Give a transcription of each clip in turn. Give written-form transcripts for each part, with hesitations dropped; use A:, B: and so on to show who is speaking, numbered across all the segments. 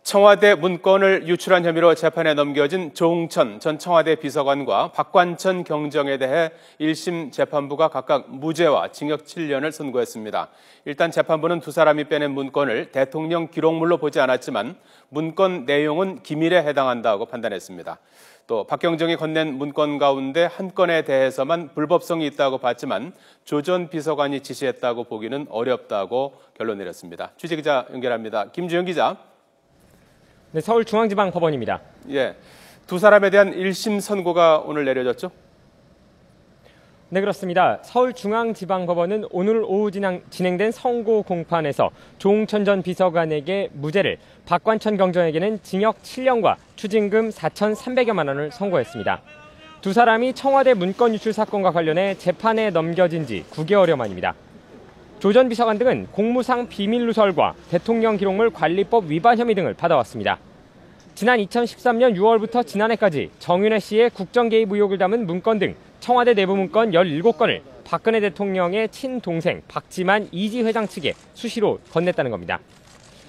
A: 청와대 문건을 유출한 혐의로 재판에 넘겨진 조응천 전 청와대 비서관과 박관천 경정에 대해 1심 재판부가 각각 무죄와 징역 7년을 선고했습니다. 일단 재판부는 두 사람이 빼낸 문건을 대통령 기록물로 보지 않았지만 문건 내용은 기밀에 해당한다고 판단했습니다. 또 박경정이 건넨 문건 가운데 한 건에 대해서만 불법성이 있다고 봤지만 조 전 비서관이 지시했다고 보기는 어렵다고 결론 내렸습니다. 취재기자 연결합니다. 김주영 기자.
B: 네, 서울중앙지방법원입니다.
A: 예, 두 사람에 대한 1심 선고가 오늘 내려졌죠?
B: 네, 그렇습니다. 서울중앙지방법원은 오늘 오후 진행된 선고 공판에서 조응천 전 비서관에게 무죄를, 박관천 경정에게는 징역 7년과 추징금 4,300여만 원을 선고했습니다. 두 사람이 청와대 문건 유출 사건과 관련해 재판에 넘겨진 지 9개월여 만입니다. 조 전 비서관 등은 공무상 비밀누설과 대통령 기록물 관리법 위반 혐의 등을 받아왔습니다. 지난 2013년 6월부터 지난해까지 정윤회 씨의 국정 개입 의혹을 담은 문건 등 청와대 내부 문건 17건을 박근혜 대통령의 친동생 박지만 이지 회장 측에 수시로 건넸다는 겁니다.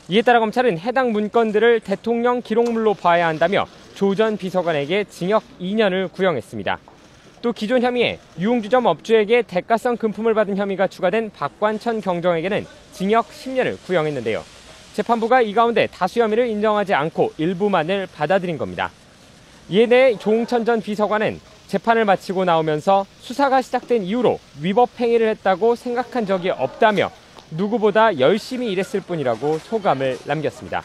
B: 이에 따라 검찰은 해당 문건들을 대통령 기록물로 봐야 한다며 조 전 비서관에게 징역 2년을 구형했습니다. 또 기존 혐의에 유흥주점 업주에게 대가성 금품을 받은 혐의가 추가된 박관천 경정에게는 징역 10년을 구형했는데요. 재판부가 이 가운데 다수 혐의를 인정하지 않고 일부만을 받아들인 겁니다. 이에 대해 조응천 전 비서관은 재판을 마치고 나오면서 수사가 시작된 이후로 위법 행위를 했다고 생각한 적이 없다며 누구보다 열심히 일했을 뿐이라고 소감을 남겼습니다.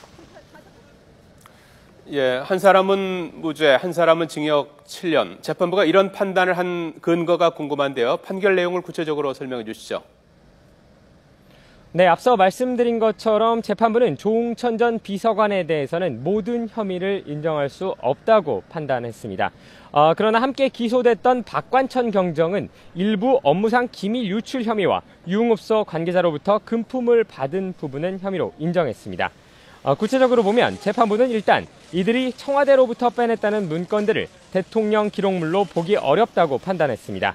A: 예, 한 사람은 무죄, 한 사람은 징역 7년. 재판부가 이런 판단을 한 근거가 궁금한데요. 판결 내용을 구체적으로 설명해 주시죠.
B: 네, 앞서 말씀드린 것처럼 재판부는 조응천 전 비서관에 대해서는 모든 혐의를 인정할 수 없다고 판단했습니다. 그러나 함께 기소됐던 박관천 경정은 일부 업무상 기밀 유출 혐의와 유흥업소 관계자로부터 금품을 받은 부분은 혐의로 인정했습니다. 구체적으로 보면 재판부는 일단 이들이 청와대로부터 빼냈다는 문건들을 대통령 기록물로 보기 어렵다고 판단했습니다.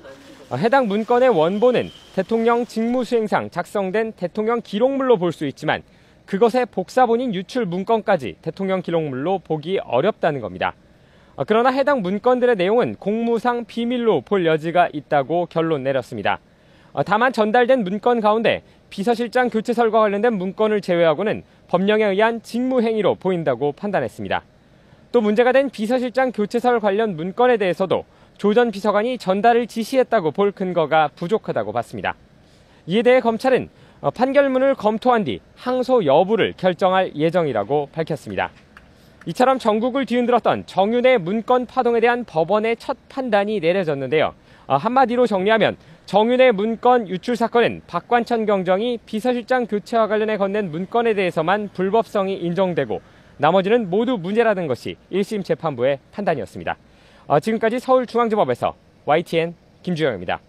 B: 해당 문건의 원본은 대통령 직무수행상 작성된 대통령 기록물로 볼 수 있지만 그것의 복사본인 유출 문건까지 대통령 기록물로 보기 어렵다는 겁니다. 그러나 해당 문건들의 내용은 공무상 비밀로 볼 여지가 있다고 결론 내렸습니다. 다만 전달된 문건 가운데 비서실장 교체설과 관련된 문건을 제외하고는 법령에 의한 직무행위로 보인다고 판단했습니다. 또 문제가 된 비서실장 교체설 관련 문건에 대해서도 조 전 비서관이 전달을 지시했다고 볼 근거가 부족하다고 봤습니다. 이에 대해 검찰은 판결문을 검토한 뒤 항소 여부를 결정할 예정이라고 밝혔습니다. 이처럼 전국을 뒤흔들었던 정윤회 문건 파동에 대한 법원의 첫 판단이 내려졌는데요. 한마디로 정리하면 정윤회 문건 유출 사건은 박관천 경정이 비서실장 교체와 관련해 건넨 문건에 대해서만 불법성이 인정되고 나머지는 모두 무죄라는 것이 1심 재판부의 판단이었습니다. 지금까지 서울중앙지법에서 YTN 김주영입니다.